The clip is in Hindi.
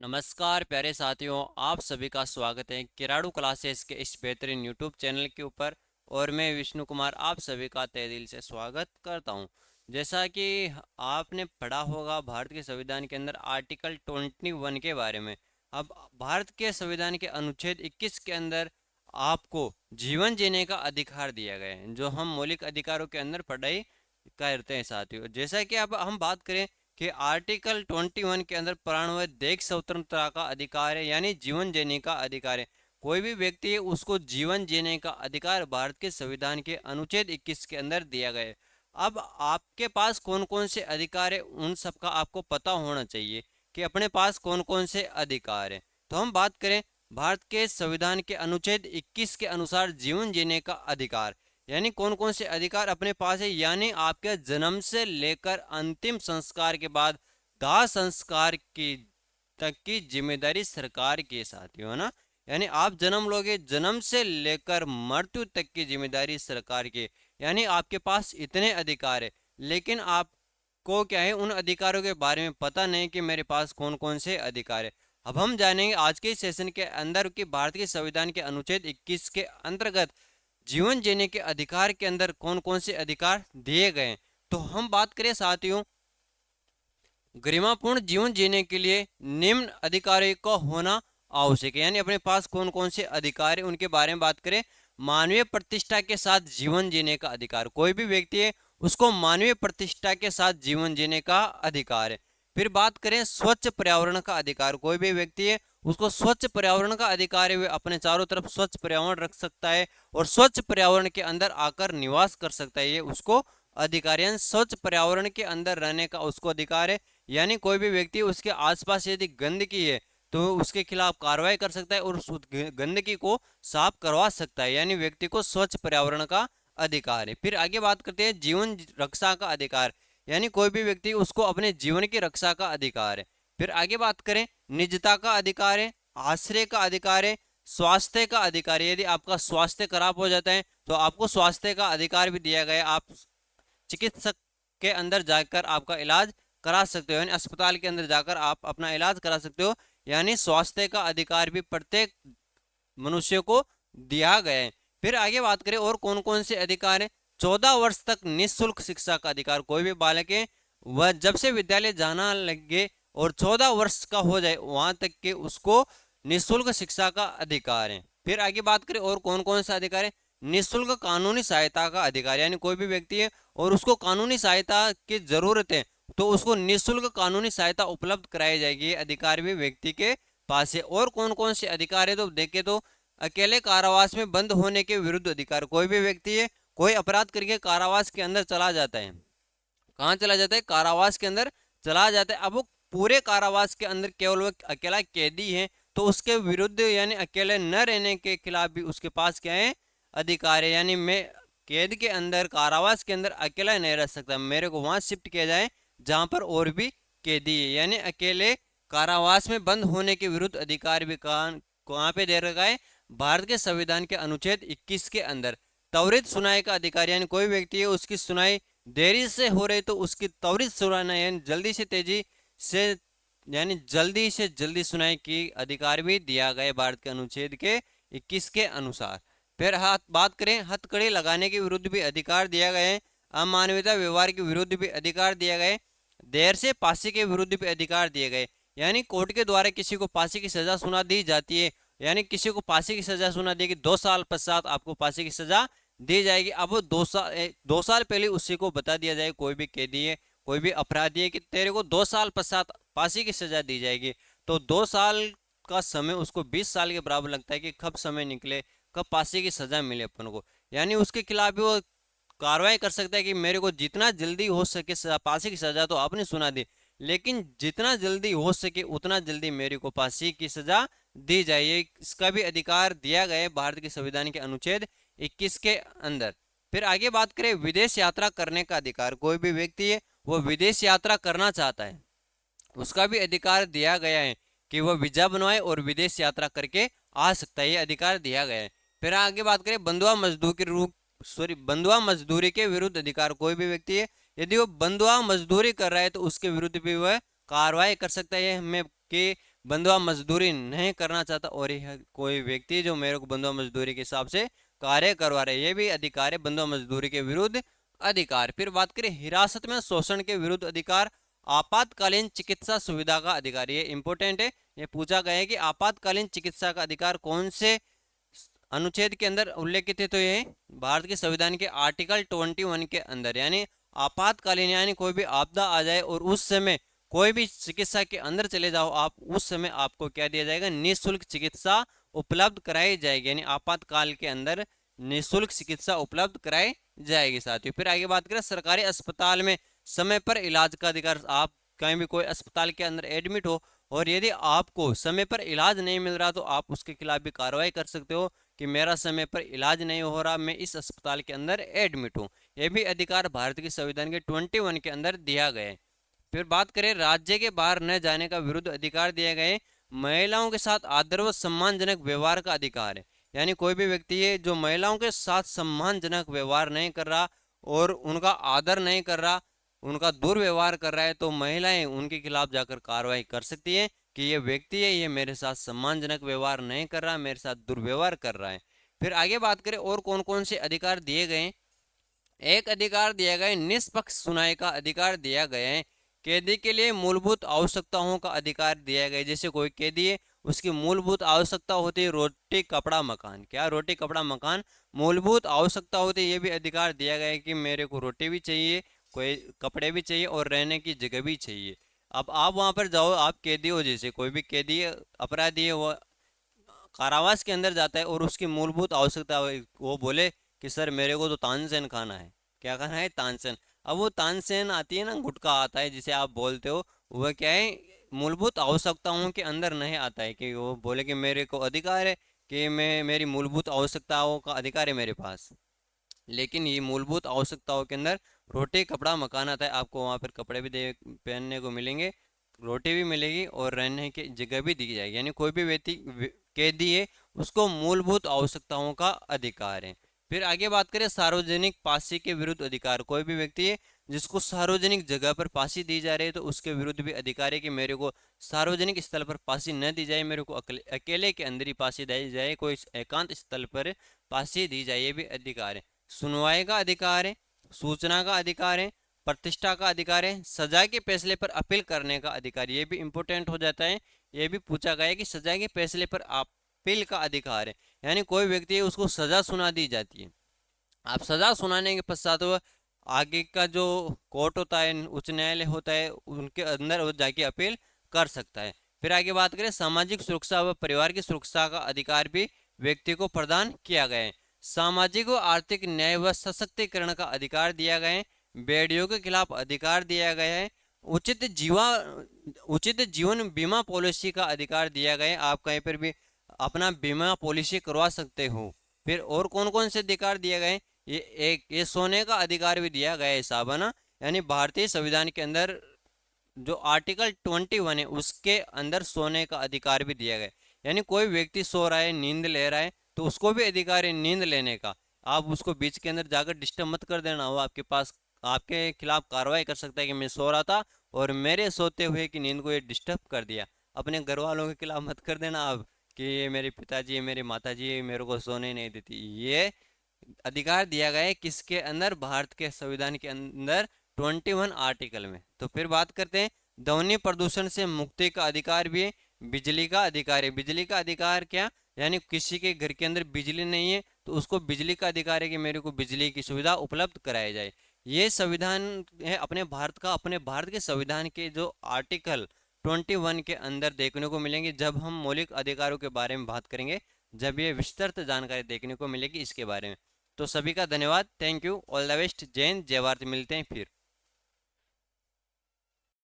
नमस्कार प्यारे साथियों, आप सभी का स्वागत है किराड़ू क्लासेस के इस बेहतरीन यूट्यूब चैनल के ऊपर। और मैं विष्णु कुमार आप सभी का तहे दिल से स्वागत करता हूं। जैसा कि आपने पढ़ा होगा भारत के संविधान के अंदर आर्टिकल 21 के बारे में। अब भारत के संविधान के अनुच्छेद 21 के अंदर आपको जीवन जीने का अधिकार दिया गया है, जो हम मौलिक अधिकारों के अंदर पढ़ाई करते हैं साथियों। जैसा कि अब हम बात करें कि आर्टिकल 21 के अंदर प्राणवय देश स्वतंत्रता का अधिकार है, यानी जीवन जीने का अधिकार है। कोई भी व्यक्ति है उसको जीवन जीने का अधिकार भारत के संविधान के अनुच्छेद 21 के अंदर दिया गया है। अब आपके पास कौन कौन से अधिकार है उन सब का आपको पता होना चाहिए कि अपने पास कौन कौन से अधिकार है। तो हम बात करें भारत के संविधान के अनुच्छेद 21 के अनुसार जीवन जीने का अधिकार, यानी कौन कौन से अधिकार अपने पास है। यानी आपके जन्म से लेकर अंतिम संस्कार के बाद दाह संस्कार की तक की जिम्मेदारी सरकार के साथियों है ना। यानी आप जन्म लोगे, जन्म से लेकर मृत्यु तक की जिम्मेदारी सरकार की। यानी आपके पास इतने अधिकार है, लेकिन आपको क्या है उन अधिकारों के बारे में पता नहीं कि मेरे पास कौन कौन से अधिकार है। अब हम जानेंगे आज के सेशन के अंदर कि भारत के संविधान के अनुच्छेद 21 के अंतर्गत जीवन जीने के अधिकार के अंदर कौन कौन से अधिकार दिए गए हैं। तो हम बात करें साथियों, गरिमापूर्ण जीवन जीने के लिए निम्न अधिकारों का होना आवश्यक है। यानी अपने पास कौन कौन से अधिकार है उनके बारे में बात करें। मानवीय प्रतिष्ठा के साथ जीवन जीने का अधिकार, कोई भी व्यक्ति है उसको मानवीय प्रतिष्ठा के साथ जीवन जीने का अधिकार है। फिर बात करें स्वच्छ पर्यावरण का अधिकार, कोई भी व्यक्ति है उसको स्वच्छ पर्यावरण का अधिकार है, वे अपने चारों तरफ स्वच्छ पर्यावरण रख सकता है और स्वच्छ पर्यावरण के अंदर आकर निवास कर सकता है, ये उसको अधिकार है। स्वच्छ पर्यावरण के अंदर रहने का उसको अधिकार है। यानी कोई भी व्यक्ति उसके आसपास यदि गंदगी है तो उसके खिलाफ कार्रवाई कर सकता है और उस गंदगी को साफ करवा सकता है। यानी व्यक्ति को स्वच्छ पर्यावरण का अधिकार है। फिर आगे बात करते हैं जीवन रक्षा का अधिकार, यानी कोई भी व्यक्ति उसको अपने जीवन की रक्षा का अधिकार है। फिर आगे बात करें निजता का अधिकार है, आश्रय का अधिकार है, स्वास्थ्य का अधिकार है। यदि आपका स्वास्थ्य खराब हो जाता है तो आपको स्वास्थ्य का अधिकार भी दिया गया है। आप चिकित्सक के अंदर जाकर आपका इलाज करा सकते हो, यानी अस्पताल के अंदर जाकर आप अपना इलाज करा सकते हो। यानी स्वास्थ्य का अधिकार भी प्रत्येक मनुष्य को दिया गया है। फिर आगे बात करें और कौन कौन से अधिकार है। 14 वर्ष तक निःशुल्क शिक्षा का अधिकार, कोई भी बालक है वह जब से विद्यालय जाना लगे और 14 वर्ष का हो जाए वहां तक के उसको निःशुल्क शिक्षा का अधिकार है। फिर आगे बात करें और कौन कौन सा अधिकार है। निःशुल्क कानूनी सहायता का अधिकार, यानी कोई भी व्यक्ति है और उसको कानूनी सहायता की जरूरत है तो उसको निःशुल्क कानूनी सहायता उपलब्ध कराई जाएगी, ये अधिकार भी व्यक्ति के पास है। और कौन कौन से अधिकार है तो देखे तो अकेले कारावास में बंद होने के विरुद्ध अधिकार, कोई भी व्यक्ति है कोई अपराध करके कारावास के अंदर चला जाता है, कहाँ चला जाता है कारावास के अंदर चला जाता है। अब वो पूरे कारावास के अंदर केवल वो अकेला कैदी है तो उसके विरुद्ध यानी अकेले न रहने के खिलाफ भी उसके पास क्या है अधिकार है। यानी मैं कैद के अंदर कारावास के अंदर अकेला नहीं रह सकता, मेरे को वहां शिफ्ट किया जाए जहां पर और भी कैदी है। यानी अकेले कारावास में बंद होने के विरुद्ध अधिकार भी कहाँ पे दे रखा है, भारत के संविधान के अनुच्छेद 21 के अंदर। त्वरित सुनाई का अधिकार, यानी कोई व्यक्ति है उसकी सुनाई देरी से हो रही तो उसकी त्वरित सुनाई यानी जल्दी से तेजी से यानी जल्दी से जल्दी सुनाई की अधिकार भी दिया गया भारत के अनुच्छेद के 21 के अनुसार। फिर हाथ बात करें हथकड़ी लगाने के विरुद्ध भी अधिकार दिया गया है, अमानवीयता व्यवहार के विरुद्ध भी अधिकार दिया गया है, देर से फांसी के विरुद्ध भी अधिकार दिए गए। यानी कोर्ट के द्वारा किसी को फांसी की सजा सुना दी जाती है, यानी किसी को फांसी की सजा सुना देगी 2 साल पश्चात आपको फांसी की सजा दी जाएगी। अब वो 2 साल पहले उसी को बता दिया जाए, कोई भी कैदी है कोई भी अपराधी है कि तेरे को 2 साल पश्चात फांसी की सजा दी जाएगी, तो 2 साल का समय उसको 20 साल के बराबर लगता है कि कब समय निकले कब फांसी की सजा मिले अपन को। यानी उसके खिलाफ भी वो कार्रवाई कर सकता है कि मेरे को जितना जल्दी हो सके फांसी की सजा तो आपने सुना दी, लेकिन जितना जल्दी हो सके उतना जल्दी मेरे को फांसी की सजा दी जाए, इसका भी अधिकार दिया गया है भारत के संविधान के अनुच्छेद 21 के अंदर। फिर आगे बात करें विदेश यात्रा करने का अधिकार, कोई भी व्यक्ति है वो विदेश यात्रा करना चाहता है उसका भी अधिकार दिया गया है कि वह वीजा बनवाए और विदेश यात्रा करके आ सकता है, ये अधिकार दिया गया है। फिर आगे बात करें बंधुआ मजदूरी के विरुद्ध अधिकार, कोई भी व्यक्ति है यदि वो बंधुआ मजदूरी कर रहा है तो उसके विरुद्ध भी वह कार्रवाई कर सकता है। मैं कि बंधुआ मजदूरी नहीं करना चाहता और यह कोई व्यक्ति जो मेरे को बंधुआ मजदूरी के हिसाब से कार्य करवा रहे, ये भी अधिकार है बंधुआ मजदूरी के विरुद्ध अधिकार। फिर बात करें हिरासत में शोषण के विरुद्ध अधिकार, आपातकालीन चिकित्सा सुविधा का अधिकार, ये इंपॉर्टेंट है। ये पूछा गया है कि आपातकालीन चिकित्सा का अधिकार कौन से अनुच्छेद के अंदर उल्लेखित है, तो ये भारत के संविधान के आर्टिकल 21 के अंदर। यानी आपातकालीन यानी कोई भी आपदा आ जाए और उस समय कोई भी चिकित्सा के अंदर चले जाओ आप, उस समय आपको क्या दिया जाएगा, निःशुल्क चिकित्सा उपलब्ध कराई जाएगी। यानी आपातकाल के अंदर निःशुल्क चिकित्सा उपलब्ध कराई जाएगी साथियों। फिर आगे बात करें सरकारी अस्पताल में समय पर इलाज का अधिकार, आप कहीं भी कोई अस्पताल के अंदर एडमिट हो और यदि आपको समय पर इलाज नहीं मिल रहा तो आप उसके खिलाफ भी कार्रवाई कर सकते हो कि मेरा समय पर इलाज नहीं हो रहा, मैं इस अस्पताल के अंदर एडमिट हूँ। यह भी अधिकार भारत के संविधान के 21 के अंदर दिया गया है। फिर बात करें राज्य के बाहर न जाने का विरुद्ध अधिकार दिए गए, महिलाओं के साथ आदर व सम्मानजनक व्यवहार का अधिकार है। यानी कोई भी व्यक्ति है जो महिलाओं के साथ सम्मानजनक व्यवहार नहीं कर रहा और उनका आदर नहीं कर रहा, उनका दुर्व्यवहार कर रहा है, तो महिलाएं उनके खिलाफ जाकर कार्रवाई कर सकती है कि ये व्यक्ति है, ये मेरे साथ सम्मानजनक व्यवहार नहीं कर रहा, मेरे साथ दुर्व्यवहार कर रहा है। फिर आगे बात करें और कौन कौन से अधिकार दिए गए। एक अधिकार दिया गया है निष्पक्ष सुनाई का अधिकार दिया गया है। कैदी के लिए मूलभूत आवश्यकताओं का अधिकार दिया गया है। जैसे कोई कैदी है उसकी मूलभूत आवश्यकता होती है रोटी कपड़ा मकान, क्या रोटी कपड़ा मकान मूलभूत आवश्यकता होती है, ये भी अधिकार दिया गया है कि मेरे को रोटी भी चाहिए, कोई कपड़े भी चाहिए और रहने की जगह भी चाहिए। अब आप वहां पर जाओ, आप कैदी हो, जैसे कोई भी कैदी अपराधी है वो कारावास के अंदर जाता है और उसकी मूलभूत आवश्यकता वो बोले कि सर मेरे को तो तानसेन खाना है, क्या खाना है, तानसेन। अब वो तानसेन आती है ना, गुटखा आता है जिसे आप बोलते हो, वह क्या है मूलभूत आवश्यकताओं के अंदर नहीं आता है कि वो बोले कि मेरे को अधिकार है कि मैं मेरी मूलभूत आवश्यकताओं का अधिकार है मेरे पास। लेकिन ये मूलभूत आवश्यकताओं के अंदर रोटी कपड़ा मकान आता है, आपको वहाँ पर कपड़े भी दे पहनने को मिलेंगे, रोटी भी मिलेगी और रहने की जगह भी दी जाएगी। यानी कोई भी व्यक्ति कैदी है उसको मूलभूत आवश्यकताओं का अधिकार है। फिर आगे बात करें सार्वजनिक फांसी के विरुद्ध अधिकार, कोई भी व्यक्ति है जिसको सार्वजनिक जगह पर फांसी दी जा रही है तो उसके विरुद्ध भी अधिकार है कि मेरे को सार्वजनिक स्थल पर फांसी न दी जाए, मेरे को अकेले के अंदर ही फांसी दी जाए, कोई एकांत स्थल पर फांसी दी जाए, ये भी अधिकार है। सुनवाई का अधिकार है, सूचना का अधिकार है, प्रतिष्ठा का अधिकार है, सजा के फैसले पर अपील करने का अधिकार, ये भी इंपॉर्टेंट हो जाता है। ये भी पूछा गया है कि सजा के फैसले पर अपील का अधिकार है। यानी कोई व्यक्ति है उसको सजा सुना दी जाती है, आप सजा सुनाने के पश्चात वह आगे का जो कोर्ट होता है, उच्च न्यायालय होता है, उनके अंदर वो जाके अपील कर सकता है। फिर आगे बात करें सामाजिक सुरक्षा व परिवार की सुरक्षा का अधिकार भी व्यक्ति को प्रदान किया गया है। सामाजिक व आर्थिक न्याय व सशक्तिकरण का अधिकार दिया गया है। बेड़ियों के खिलाफ अधिकार दिया गया है। उचित जीवा उचित जीवन बीमा पॉलिसी का अधिकार दिया गया है, आप कहीं पर भी अपना बीमा पॉलिसी करवा सकते हो। फिर और कौन कौन से अधिकार दिए गए, ये सोने का अधिकार भी दिया गया है साहब, है ना। यानी भारतीय संविधान के अंदर जो आर्टिकल 21 है उसके अंदर सोने का अधिकार भी दिया गया है। यानी कोई व्यक्ति सो रहा है, नींद ले रहा है, तो उसको भी अधिकार है नींद लेने का। आप उसको बीच के अंदर जाकर डिस्टर्ब मत कर देना, वो आपके पास आपके खिलाफ कार्रवाई कर सकता है कि मैं सो रहा था और मेरे सोते हुए की नींद को ये डिस्टर्ब कर दिया। अपने घर वालों के खिलाफ मत कर देना आप कि ये मेरे पिताजी मेरे माताजी मेरे को सोने नहीं देती। ये अधिकार दिया गया है किसके अंदर, भारत के संविधान के अंदर 21 आर्टिकल में। तो फिर बात करते हैं ध्वनि प्रदूषण से मुक्ति का अधिकार भी है। बिजली का अधिकार है, बिजली का अधिकार क्या, यानी किसी के घर के अंदर बिजली नहीं है तो उसको बिजली का अधिकार है कि मेरे को बिजली की सुविधा उपलब्ध कराई जाए। ये संविधान है अपने भारत का, अपने भारत के संविधान के जो आर्टिकल 21 के अंदर देखने को मिलेंगे। जब हम मौलिक अधिकारों के बारे में बात करेंगे, जब ये विस्तृत जानकारी देखने को मिलेगी इसके बारे में। तो सभी का धन्यवाद, thank you, all the best, जय हिंद जय भारत, मिलते हैं फिर।